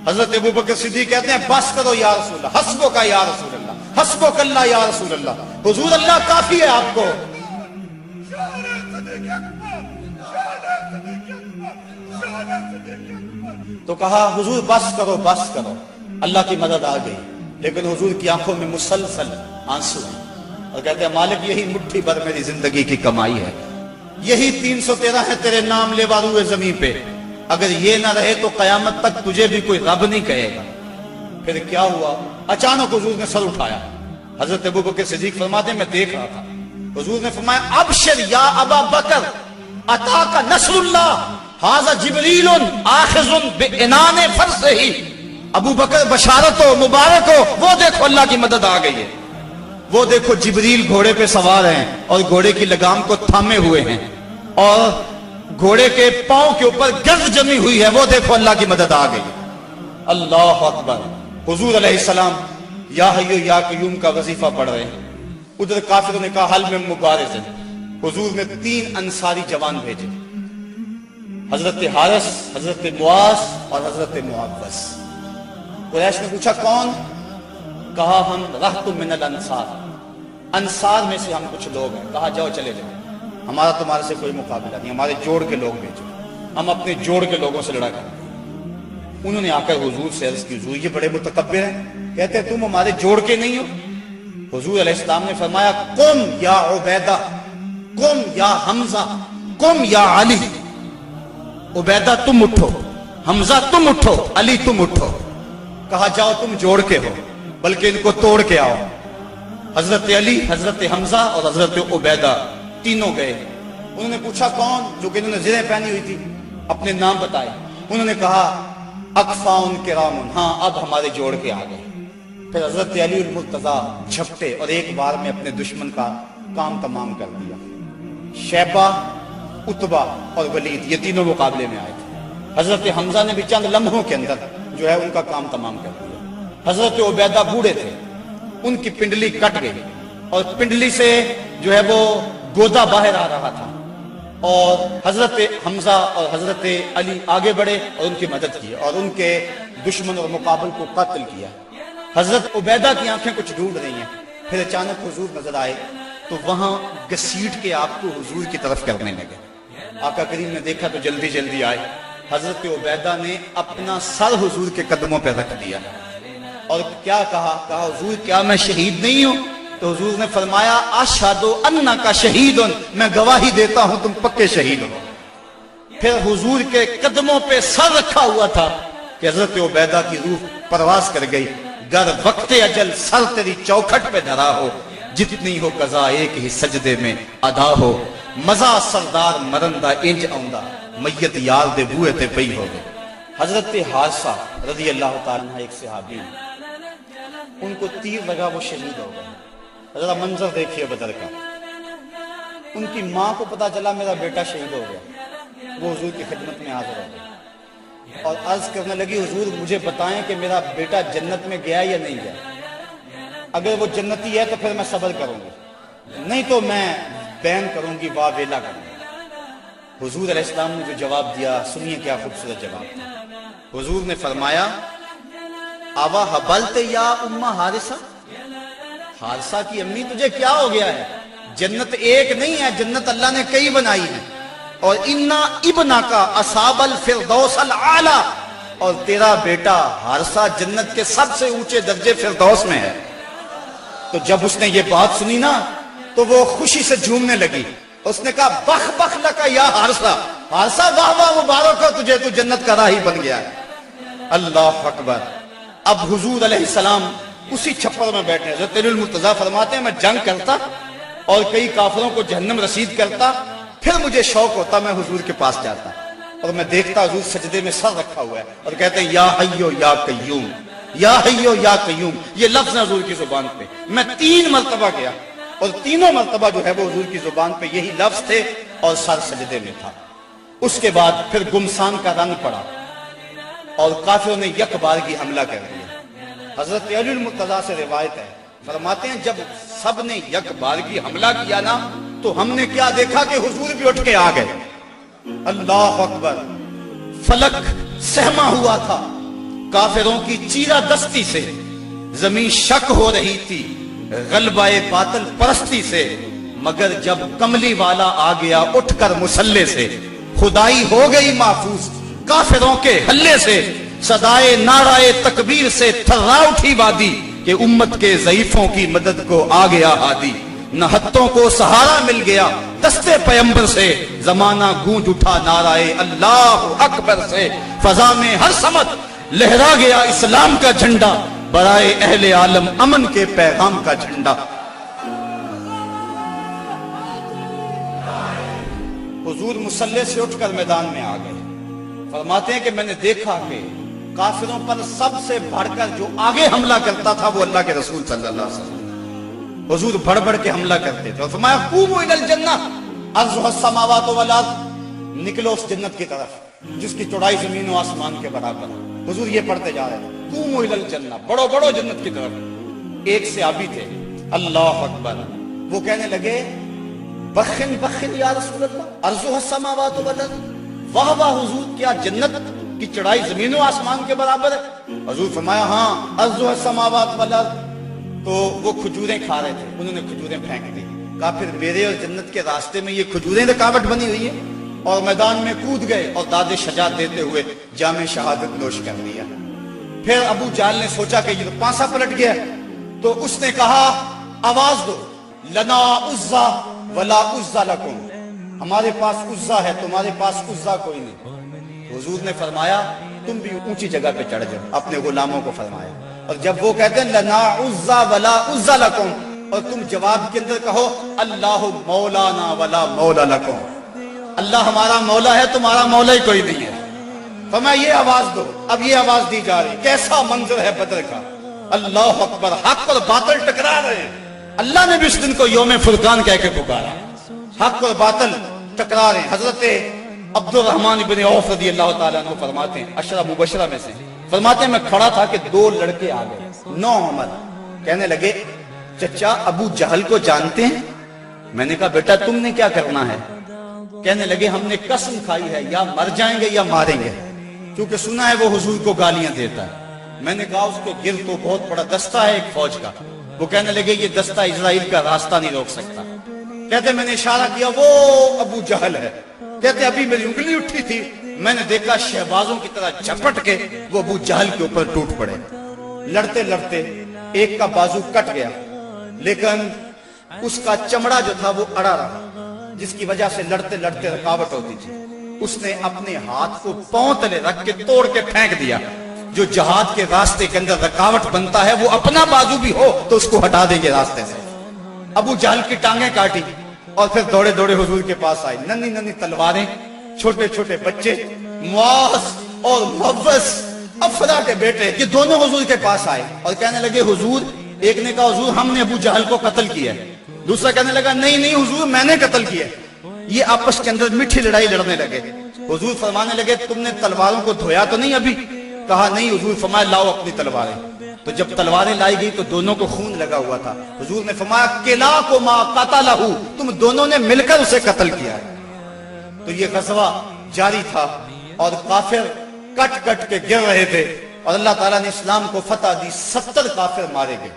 Speaker 1: حضرت ابو بکر صدیق کہتے ہیں بس کرو یا رسول اللہ، حسبک یا رسول اللہ، حسبک اللہ یا رسول اللہ، حضور اللہ کافی ہے آپ کو۔ تو کہا حضور بس کرو بس کرو، اللہ کی مدد آ گئی۔ لیکن حضور کی آنکھوں میں مسلسل آنسو ہیں اور کہتے ہیں مالک یہی مٹھی بھر میری زندگی کی کمائی ہے، یہی 313 ہے تیرے نام لیوا روئے زمین پہ، اگر یہ نہ رہے تو قیامت تک تجھے بھی کوئی رب نہیں کہے گا۔ پھر کیا ہوا؟ اچانک حضور نے سر اٹھایا۔ حضرت ابوبکر صدیق فرماتے ہیں میں دیکھ رہا تھا، حضور نے فرمایا ابشر یا ابا بکر اتاک نصر اللہ ھذا جبریل آخذ بعنان فرسہ، ابو بکر بشارت ہو، مبارک ہو، وہ دیکھو اللہ کی مدد آ گئی ہے، وہ دیکھو جبریل گھوڑے پہ سوار ہیں اور گھوڑے کی لگام کو تھامے ہوئے ہیں اور گھوڑے کے پاؤں کے اوپر گرد جمی ہوئی ہے، وہ دیکھو اللہ کی مدد آ گئی۔ اللہ اکبر۔ حضور علیہ السلام یا حیو یا قیوم کا وظیفہ پڑھ رہے ہیں، ادھر کافروں نے کہا حل میں مبارز ہیں۔ حضور نے 3 انصاری جوان بھیجے، حضرت حارث، حضرت معاذ اور حضرت معوذ۔ قریش نے پوچھا کون؟ کہا ہم رہت من الانصار، انصار میں سے ہم کچھ لوگ ہیں۔ کہا جاؤ چلے جاؤ، ہمارا تمہارے سے کوئی مقابلہ نہیں، ہمارے جوڑ کے لوگ بھیجو، ہم اپنے جوڑ کے لوگوں سے لڑا کریں گے۔ انہوں نے آ کر حضور سے عرض کی حضور یہ بڑے متکبر ہیں، کہتے ہیں تم ہمارے جوڑ کے نہیں ہو۔ حضور علیہ السلام نے فرمایا قم یا عبیدہ، قم یا حمزہ، قم یا علی۔ عبیدہ تم اٹھو، حمزہ تم اٹھو، علی تم اٹھو۔ کہا جاؤ تم جوڑ کے ہو بلکہ ان کو توڑ کے آؤ۔ حضرت علی، حضرت حمزہ اور حضرت عبیدہ تینوں گئے۔ انہوں نے پوچھا کون؟ جو کہ انہوں نے زرہیں پہنی ہوئی تھی، اپنے نام بتائے۔ انہوں نے کہا اقفاؤن کرامن، ہاں اب ہمارے جوڑ کے آ گئے۔ پھر حضرت علی المرتضیٰ جھپٹے اور ایک بار میں اپنے دشمن کا کام تمام کر دیا۔ شیبہ، عتبہ اور ولید یہ تینوں مقابلے میں آئے تھے۔ حضرت حمزہ نے بھی چند لمحوں کے اندر جو ہے ان کا کام تمام کر دیا۔ حضرت عبیدہ بوڑھے تھے، ان کی پنڈلی کٹ گئی اور پنڈلی سے جو ہے وہ گودا باہر آ رہا تھا، اور حضرت حمزہ اور حضرت علی آگے بڑھے اور ان کی مدد کی اور ان کے دشمن اور مقابل کو قتل کیا۔ حضرت عبیدہ کی آنکھیں کچھ ڈوب رہی ہیں، پھر اچانک حضور نظر آئے تو وہاں گھسیٹ کے آپ کو حضور کی طرف کرنے لگے۔ آقا کریم نے دیکھا تو جلدی جلدی آئے۔ حضرت عبیدہ نے اپنا سر حضور کے قدموں پہ رکھ دیا اور کیا کہا؟ کہا حضور کیا میں شہید نہیں ہوں؟ تو حضور نے فرمایا اشہد انک شہید، میں گواہی دیتا ہوں تم پکے شہید ہو۔ پھر حضور کے قدموں پہ سر رکھا ہوا تھا کہ حضرت عبیدہ کی روح پرواز کر گئی۔ گر وقت اجل سر تیری چوکھٹ پہ دھرا ہو، جتنی ہو قضا ایک ہی سجدے میں ادا ہو، مزہ سردار مرندہ انج آؤندہ، میت یار دے بوئے تے پئی ہو گئے۔ حضرت حارثہ رضی اللہ تعالیٰ عنہ ایک صحابی، ان کو تیر لگا، وہ شہید ہو گئے۔ ذرا منظر دیکھیے بدر کا۔ ان کی ماں کو پتا چلا میرا بیٹا شہید ہو گیا، وہ حضور کی خدمت میں حاضر ہو گئی اور عرض کرنے لگی حضور مجھے بتائیں کہ میرا بیٹا جنت میں گیا یا نہیں گیا، اگر وہ جنتی ہے تو پھر میں صبر کروں گی، نہیں تو میں بین کروں گی، واہ ویلا کروں گی۔ حضور علیہ السلام نے جو جواب دیا سنیے کیا خوبصورت جواب تھا۔ حضور نے فرمایا آوا حبلت یا امہ حارثہ، حارثہ کی امی تجھے کیا ہو گیا ہے؟ جنت ایک نہیں ہے، جنت اللہ نے کئی بنائی ہے، اور انا ابنا کا اصحاب الفردوس الاعلی، اور تیرا بیٹا حارثہ جنت کے سب سے اونچے درجے فردوس میں ہے۔ تو جب اس نے یہ بات سنی نا تو وہ خوشی سے جھومنے لگی، اس نے کہا بخ بخ لکا یا حارثہ، حارثہ واہ واہ مبارک ہو تجھے، تو جنت کا راہی بن گیا ہے۔ اللہ اکبر۔ اب حضور علیہ السلام اسی چھپر میں بیٹھے۔ حضرت علی المرتضیٰ فرماتے ہیں میں جنگ کرتا اور کئی کافروں کو جہنم رسید کرتا، پھر مجھے شوق ہوتا میں حضور کے پاس جاتا اور میں دیکھتا حضور سجدے میں سر رکھا ہوا ہے اور کہتے ہیں یا حیو یا قیوم، یا حیو یا قیوم، یہ لفظ ہے حضور کی زبان پہ۔ میں 3 مرتبہ گیا اور تینوں مرتبہ جو ہے وہ حضور کی زبان پہ یہی لفظ تھے اور سر سجدے میں تھا۔ اس کے بعد پھر گمسان کا رنگ پڑا اور کافروں نے یک بارگی حملہ کر دیا۔ حضرت علی المرتضیٰ سے روایت ہے، فرماتے ہیں جب سب نے یک بارگی حملہ کیا نا تو ہم نے کیا دیکھا کہ حضور بھی اٹھ کے آ گئے۔ اللہ اکبر۔ فلک سہما ہوا تھا کافروں کی چیرہ دستی سے، زمین شک ہو رہی تھی غلبہ باطل پرستی سے، مگر جب کملی والا آ گیا اٹھ کر مسلح سے، خدائی ہو گئی محفوظ کافروں کے حلے سے، صدائے نعرہ تکبیر سے تھرا اٹھی وادی، کہ امت کے ضعیفوں کی مدد کو آ گیا ہادی، نہ ہتھوں کو سہارا مل گیا دستے پیمبر سے، زمانہ گونج اٹھا نعرہ اللہ اکبر سے، فضا میں ہر سمت لہرا گیا اسلام کا جھنڈا، برائے اہل عالم امن کے پیغام کا جھنڈا۔ حضور مصلی سے اٹھ کر میدان میں آ گئے، فرماتے ہیں کہ میں نے دیکھا کہ کافروں پر سب سے بڑھ کر جو آگے حملہ کرتا تھا وہ اللہ کے رسول صلی اللہ علیہ وسلم۔ حضور بڑھ بڑھ کے حملہ کرتے تھے اور فرمایا قوموا الی الجنہ عرضها السماوات والارض، نکلو اس جنت کی طرف جس کی چوڑائی زمین و آسمان کے برابر۔ حضور یہ پڑھتے جا رہے ہیں قوموا الی الجنہ، بڑھو بڑھو جنت کی طرف۔ ایک صحابی تھے اللہ اکبر، وہ کہنے لگے بخن بخن یا رسول اللہ عرضها السماوات والارض، واہ واہ حضور کیا جنت کی چڑھائی زمین و آسمان کے برابر ہے؟ حضور فرمایا ہاں عرضها السماوات والارض۔ تو وہ کھجوریں کھا رہے تھے، انہوں نے کھجوریں پھینک دی، کہا پھر میرے اور جنت کے راستے میں یہ کھجوریں رکاوٹ بنی ہوئی ہے، اور میدان میں کود گئے اور داد شجاعت دیتے ہوئے جام شہادت نوش کر لیا۔ پھر ابو جہل نے سوچا کہ یہ تو پانسا پلٹ گیا، تو اس نے کہا آواز دو لنا عزا ولا عزا لکم، ہمارے پاس عزا ہے تمہارے پاس عزا کوئی نہیں۔ حضور نے فرمایا تم بھی اونچی جگہ پہ چڑھ جاؤ، اپنے غلاموں کو فرمایا، اور جب وہ کہتے ہیں لنا عزا ولا عزا لکم، اور تم جواب کے اندر کہو اللہ مولانا ولا مولا لکم، اللہ ہمارا مولا ہے تمہارا مولا ہی کوئی نہیں ہے۔ فرمایا یہ آواز دو، اب یہ آواز دی جا رہی، کیسا منظر ہے بدر کا، اللہ اکبر، حق اور باطل ٹکرا رہے ہیں۔ اللہ نے بھی اس دن کو یوم فرقان کہہ کے پکارا، حق اور باطل ٹکرا رہے ہیں۔ حضرت عبد الرحمن بن عوف رضی اللہ تعالیٰ عنہ فرماتے ہیں، عشرہ مبشرہ میں سے فرماتے ہیں میں کھڑا تھا کہ دو لڑکے آ گئے، نو عمر، کہنے لگے چچا ابو جہل کو جانتے ہیں؟ میں نے کہا بیٹا تم نے کیا کرنا ہے؟ کہنے لگے ہم نے قسم کھائی ہے یا مر جائیں گے یا ماریں گے، کیونکہ سنا ہے وہ حضور کو گالیاں دیتا ہے۔ میں نے کہا اس کے گرد تو بہت بڑا دستہ ہے ایک فوج کا۔ وہ کہنے لگے یہ دستہ اسرائیل کا راستہ نہیں روک سکتا۔ کہتے میں نے اشارہ کیا وہ ابو جہل ہے۔ کہتے ابھی میری انگلی اٹھی تھی، میں نے دیکھا شہبازوں کی طرح جھپٹ کے وہ ابو جہل کے اوپر ٹوٹ پڑے۔ لڑتے لڑتے ایک کا بازو کٹ گیا، لیکن اس کا چمڑا جو تھا وہ اڑا رہا، جس کی وجہ سے لڑتے لڑتے رکاوٹ ہوتی تھی۔ اس نے اپنے ہاتھ کو پاؤں تلے رکھ کے توڑ کے پھینک دیا۔ جو جہاد کے راستے کے اندر رکاوٹ بنتا ہے وہ اپنا بازو بھی ہو تو اس کو ہٹا دیں گے راستے سے۔ ابو جہل کی ٹانگیں کاٹی اور پھر دوڑے دوڑے حضور کے پاس آئے، ننھی ننھی تلواریں، چھوٹے چھوٹے بچے، معاذ اور محوذ افرا کے بیٹے، یہ دونوں حضور کے پاس آئے اور کہنے لگے حضور، ایک نے کہا حضور ہم نے ابو جہل کو قتل کیا ہے، دوسرا کہنے لگا نہیں نہیں حضور میں نے قتل کیا۔ یہ آپس کے اندر میٹھی لڑائی لڑنے لگے۔ حضور فرمانے لگے تم نے تلواروں کو دھویا تو نہیں ابھی؟ کہا نہیں حضور۔ فرمایا لاؤ اپنی تلواریں۔ تو جب تلواریں لائی گئی تو دونوں کو خون لگا ہوا تھا۔ حضور نے فرمایا کلاکما قتلہ، تم دونوں نے مل کر اسے قتل کیا ہے۔ تو یہ غزوہ جاری تھا اور کافر کٹ کٹ کے گر رہے تھے اور اللہ تعالیٰ نے اسلام کو فتح دی۔ 70 کافر مارے گئے،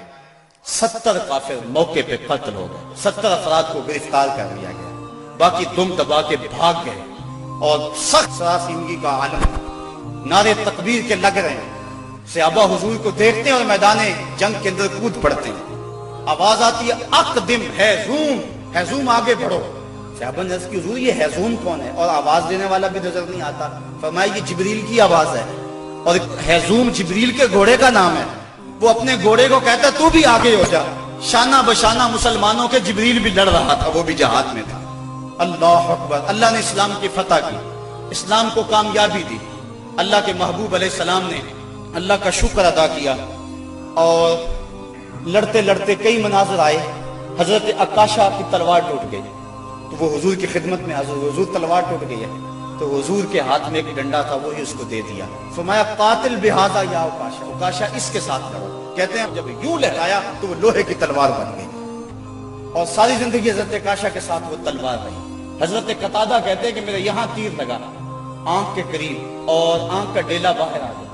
Speaker 1: 70 کافر موقع پہ قتل ہو گئے، 70 افراد کو گرفتار کر لیا گیا، باقی دم دبا کے بھاگ گئے۔ اور سخت سراسیمگی کا عالم، نعرے تکبیر کے لگ رہے ہیں، صحابہ حضور کو دیکھتے ہیں اور میدان جنگ کے اندر کود پڑتے ہیں۔ آواز آتی ہے اقدم ہیزوم، ہیزوم آگے بڑھو۔ صحابہ نے عرض کی حضور یہ ہیزوم کون ہے؟ اور آواز دینے والا بھی نظر نہیں آتا۔ فرمایا یہ جبریل کی آواز ہے، اور ہیزوم جبریل کے گھوڑے کا نام ہے۔ وہ اپنے گھوڑے کو کہتا تو بھی آگے ہو جا۔ شانہ بشانہ مسلمانوں کے جبریل بھی لڑ رہا تھا، وہ بھی جہاد میں تھا۔ اللہ اکبر، اللہ نے اسلام کی فتح کی، اسلام کو کامیابی دی۔ اللہ کے محبوب علیہ السلام نے اللہ کا شکر ادا کیا، اور لڑتے لڑتے کئی مناظر آئے۔ حضرت عکاشہ کی تلوار ٹوٹ گئی تو وہ حضور کی خدمت میں حضور، حضور تلوار ٹوٹ گئی ہے، تو حضور کے ہاتھ میں ایک ڈنڈا تھا، وہی اس کو دے دیا۔ فرمایا قاتل بہذا یا عکاشہ، عکاشہ اس کے ساتھ کرو۔ کہتے ہیں جب یوں لہرایا تو وہ لوہے کی تلوار بن گئی، اور ساری زندگی حضرت عکاشہ کے ساتھ وہ تلوار رہی۔ حضرت قتادہ کہتے ہیں کہ میرے یہاں تیر لگا آنکھ کے قریب اور آنکھ کا ڈیلا باہر آ گیا۔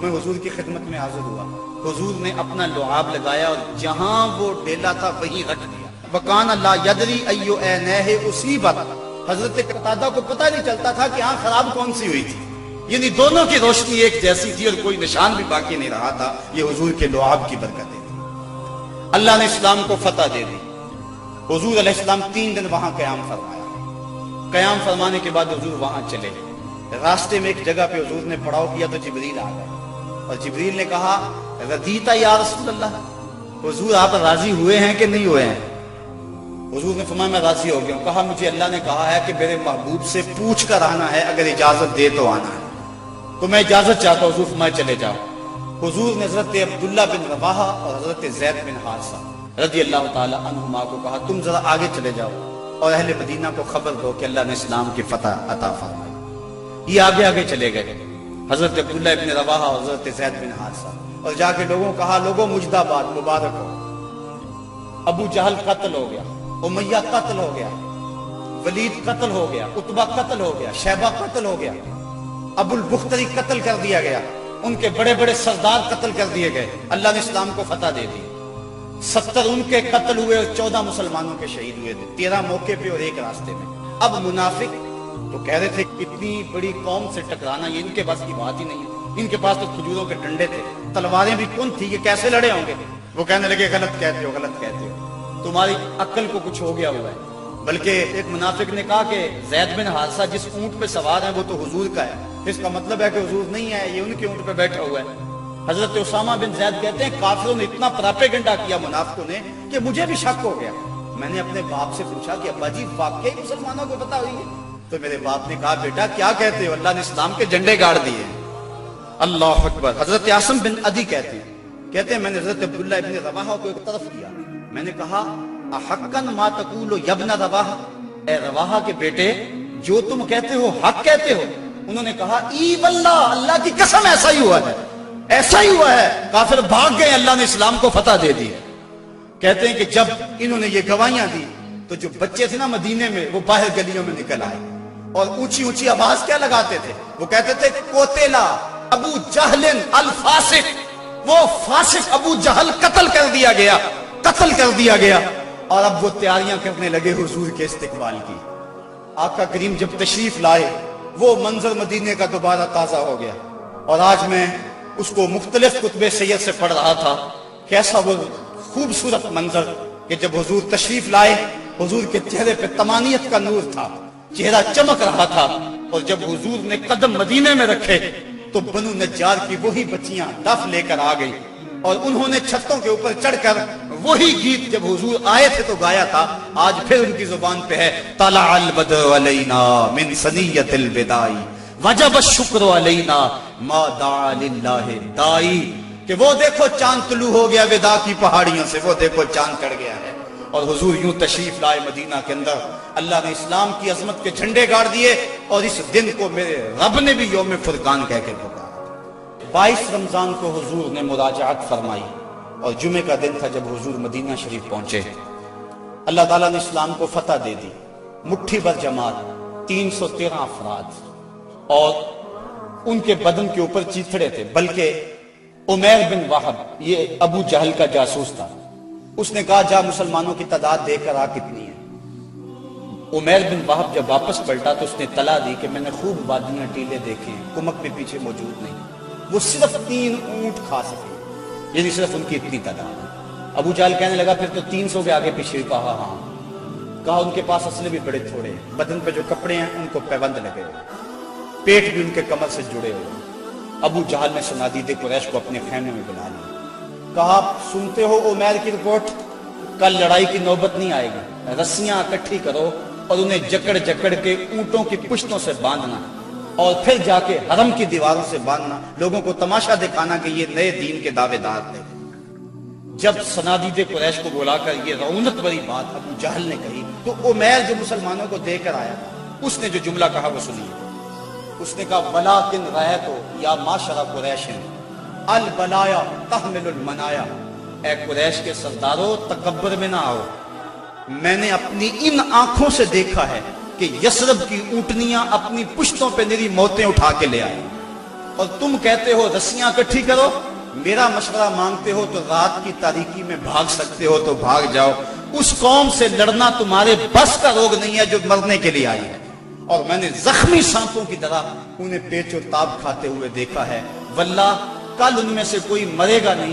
Speaker 1: میں حضور کی خدمت میں حاضر ہوا، حضور نے اپنا لعاب لگایا اور جہاں وہ ڈیلا تھا وہیں رکھ دیا۔ وکان اللہ یدری ایو عینیہ اصیبت، حضرت قتادہ کو پتہ نہیں چلتا تھا کہ آنکھ خراب کون سی ہوئی تھی، یعنی دونوں کی روشنی ایک جیسی تھی اور کوئی نشان بھی باقی نہیں رہا تھا۔ یہ حضور کے لعاب کی برکتیں تھی۔ اللہ نے اسلام کو فتح دے دی۔ حضور علیہ السلام 3 دن وہاں قیام فرمایا۔ قیام فرمانے کے بعد حضور وہاں چلے، راستے میں ایک جگہ پہ حضور نے پڑاؤ کیا تو جبریل آ گئے، اور جبریل نے کہا رضیتا یا رسول اللہ، حضور آپ راضی ہوئے ہیں کہ نہیں ہوئے ہیں؟ حضور نے فرمایا میں راضی ہو گیا ہوں۔ کہا مجھے اللہ نے کہا ہے کہ میرے محبوب سے پوچھ کر آنا ہے، اگر اجازت دے تو آنا ہے، تو میں اجازت چاہتا ہوں۔ حضور فرمایا چلے جاؤ۔ حضور نے حضرت عبداللہ بن رواحہ اور حضرت زید بن حارثہ رضی اللہ تعالی عنہما کو کہا تم ذرا آگے چلے جاؤ اور اہل مدینہ کو خبر دو کہ اللہ نے اسلام کی فتح عطا فرمائی۔ یہ آگے آگے چلے گئے، حضرت عبداللہ بن رواحہ اور حضرت زید بن حارثہ، اور جا کے لوگوں کو کہا لوگوں مجدہ باد، مبارک ہو، ابو جہل قتل ہو گیا، امیہ قتل ہو گیا، ولید قتل ہو گیا، عتبہ قتل ہو گیا، شیبہ قتل ہو گیا، ابو البختری قتل کر دیا گیا، ان کے بڑے بڑے سردار قتل کر دیے گئے، اللہ نے اسلام کو فتح دے دی۔ 70 ان کے قتل ہوئے اور 14 مسلمانوں کے شہید ہوئے تھے، 13 موقع پہ اور ایک راستے میں۔ اب منافق تو کہہ رہے تھے اتنی بڑی قوم سے ٹکرانا یہ ان کے بس کی بات ہی نہیں ہے، ان کے پاس تو کھجوروں کے ڈنڈے تھے، تلواریں بھی کون تھی، یہ کیسے لڑے ہوں گے؟ وہ کہنے لگے غلط کہتے ہو، غلط کہتے ہو، تمہاری عقل کو کچھ ہو گیا ہوا ہے۔ بلکہ ایک منافق نے کہا کہ زید بن حارثہ جس اونٹ پہ سوار ہے وہ تو حضور کا ہے، اس کا مطلب ہے کہ حضور نہیں ہے، یہ ان کے اونٹ پہ بیٹھا ہوا ہے۔ حضرت اسامہ بن زید کہتے ہیں کافروں نے اتنا پراپیگنڈا کیا منافقوں نے کہ مجھے بھی شک ہو گیا۔ میں نے اپنے باپ سے پوچھا کہ ابا جی واقعی مسلمانوں کو پتہ ہوئی ہے؟ تو میرے باپ نے کہا بیٹا کیا کہتے ہو، اللہ نے اسلام کے جھنڈے گاڑ دیے۔ اللہ اکبر۔ حضرت عاصم بن عدی کہتے ہیں میں نے حضرت عبداللہ ابن رواحہ کو ایک طرف کیا، میں نے کہا احقن ما تقول یا ابن رواحہ، اے رواحہ کے بیٹے جو تم کہتے ہو حق کہتے ہو؟ انہوں نے کہا ای واللہ، اللہ کی قسم ایسا ہی ہوا ہے، ایسا ہی ہوا ہے۔ کافر بھاگ گئے، اللہ نے اسلام کو فتح دے دی۔ کہتے ہیں کہ جب انہوں نے یہ گواہیاں دی تو جو بچے تھے نا مدینے میں وہ باہر گلیوں میں نکل آئے اور اونچی اونچی آواز کیا لگاتے تھے؟ وہ کہتے تھے قتل ابو جہل الفاسق، وہ فاسق ابو جہل قتل کر دیا گیا، قتل کر دیا گیا۔ اور اب وہ تیاریاں کرنے لگے حضور کے استقبال کی۔ آقا کریم جب تشریف لائے وہ منظر مدینے کا دوبارہ تازہ ہو گیا، اور آج میں اس کو مختلف کتب سیر سے پڑھ رہا تھا، کیسا وہ خوبصورت منظر کہ جب حضور تشریف لائے حضور کے چہرے پہ طمانیت کا نور تھا، چہرہ چمک رہا تھا، اور جب حضور نے قدم مدینے میں رکھے تو بنو نجار کی وہی بچیاں دف لے کر آ گئی، اور انہوں نے چھتوں کے اوپر چڑھ کر وہی گیت جب حضور آئے تھے تو گایا تھا، آج پھر ان کی زبان پہ ہے طلع البدر علینا من ثنیۃ الوداع وجب الشکر علینا ما دعا للہ دائی، کہ وہ دیکھو چاند طلوع ہو گیا وداع کی پہاڑیوں سے، وہ دیکھو چاند چڑھ گیا ہے۔ اور حضور یوں تشریف لائے مدینہ کے اندر، اللہ نے اسلام کی عظمت کے جھنڈے گاڑ دیے، اور اس دن کو میرے رب نے بھی یوم فرقان کہہ کے پکارا۔ 22 رمضان کو حضور نے مراجعت فرمائی، اور جمعے کا دن تھا جب حضور مدینہ شریف پہنچے۔ اللہ تعالیٰ نے اسلام کو فتح دے دی، مٹھی بھر جماعت، 313 افراد، اور ان کے بدن کے اوپر چیتھڑے تھے، بلکہ عمیر بن وہب یہ ابو جہل کا جاسوس تھا، اس نے کہا جا مسلمانوں کی تعداد دے کر آ کتنی ہے۔ عمیر بن وہب جب واپس پلٹا تو اس نے طلاع دی کہ میں نے خوب وادیاں ٹیلے دیکھے ہیں، کمک بھی پیچھے موجود نہیں، وہ صرف 3 اونٹ کھا سکے، یعنی صرف ان کی اتنی تعداد ہے۔ ابو جہل کہنے لگا پھر تو 300 کے آگے پیچھے، کہا ہاں، کہا ان کے پاس اسلحے بھی بڑے تھوڑے ہیں، بدن پہ جو کپڑے ہیں ان کو پیبند لگے ہوئے، پیٹ بھی ان کے کمر سے جڑے ہوئے۔ ابو جہل نے صنادید قریش کو اپنے خیمے میں بلا لیا، کہا سنتے ہو عمیر کی رپورٹ، کل لڑائی کی نوبت نہیں آئے گی، رسیاں اکٹھی کرو اور انہیں جکڑ جکڑ کے اونٹوں کی پشتوں سے باندھنا، اور پھر جا کے حرم کی دیواروں سے باندھنا، لوگوں کو تماشا دکھانا کہ یہ نئے دین کے دعوے دار تھے۔ جب صنادید قریش کو بلا کر یہ رعونت بری بات ابو جہل نے کہی تو عمیر جو مسلمانوں کو دے کر آیا اس نے جو جملہ کہا وہ سنیے۔ اس نے کہا وَلَٰكِنْ رَأَيْتُ يَا مَعْشَرَ قُرَيْشٍ الْبَلَايَا تَحْمِلُ الْمَنَايَا، اے قریش کے سردارو تکبر میں نہ آؤ، میں نے اپنی ان آنکھوں سے دیکھا ہے کہ یثرب کی اونٹنیاں اپنی پشتوں پہ نری موتیں اٹھا کے لے آئی، اور تم کہتے ہو رسیاں اکٹھی کرو، میرا مشورہ مانگتے ہو تو رات کی تاریکی میں بھاگ سکتے ہو تو بھاگ جاؤ، اس قوم سے لڑنا تمہارے بس کا روگ نہیں ہے جو مرنے کے لیے آئی ہے، اور میں نے زخمی سانپوں کی طرح انہیں پیچ و تاب کھاتے ہوئے دیکھا ہے، واللہ کل ان میں سے کوئی مرے گا نہیں